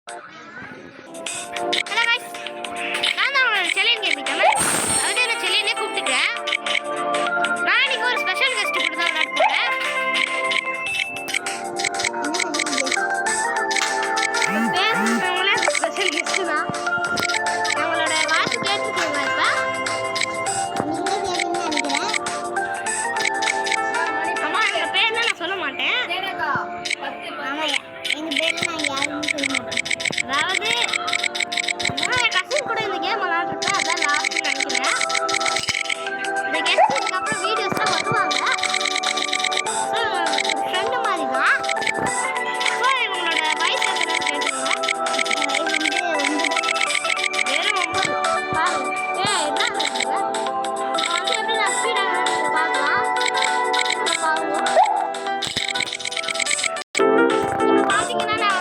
Hello guys, நான் தான் உங்களோட செலின் கேட்பிட்டேன். அதாவது நான் செலினே கூப்பிட்டுக்கிறேன். நான் இன்னைக்கு ஒரு ஸ்பெஷல் கெஸ்ட் கூட தான் விளையாடுறேன். பேசுறவங்களே ஸ்பெஷல் கெஸ்ட் தான். அவங்களோட வாய்ஸ் கேட்டுருக்கீங்களா இப்போ? அம்மா எங்கள் பேர்னா நான் சொல்ல மாட்டேன். ஆமாம், எங்கள் பேர் நான் யாருன்னு சொல்ல மாட்டேன். அதாவது என் கசின் கூட இந்த கேம் விளாண்டுருக்கேன். அதான் லாஸ்ட்னு நினைக்கிறேன். இந்த கெஸ்ட் இதுக்கப்புறம் வீடியோஸ்லாம் வருவாங்க. ஸோ ஃப்ரெண்டு மாதிரி தான். ஸோ இவங்களோட வயசு எத்தனை கேட்டுக்கோங்க. வெறும் 9. பாருங்க என்ன நடக்குது வந்து எப்படி நான் ஸ்பீடாக பார்க்கலாம். பாருங்க இப்போ பார்த்தீங்கன்னா நான்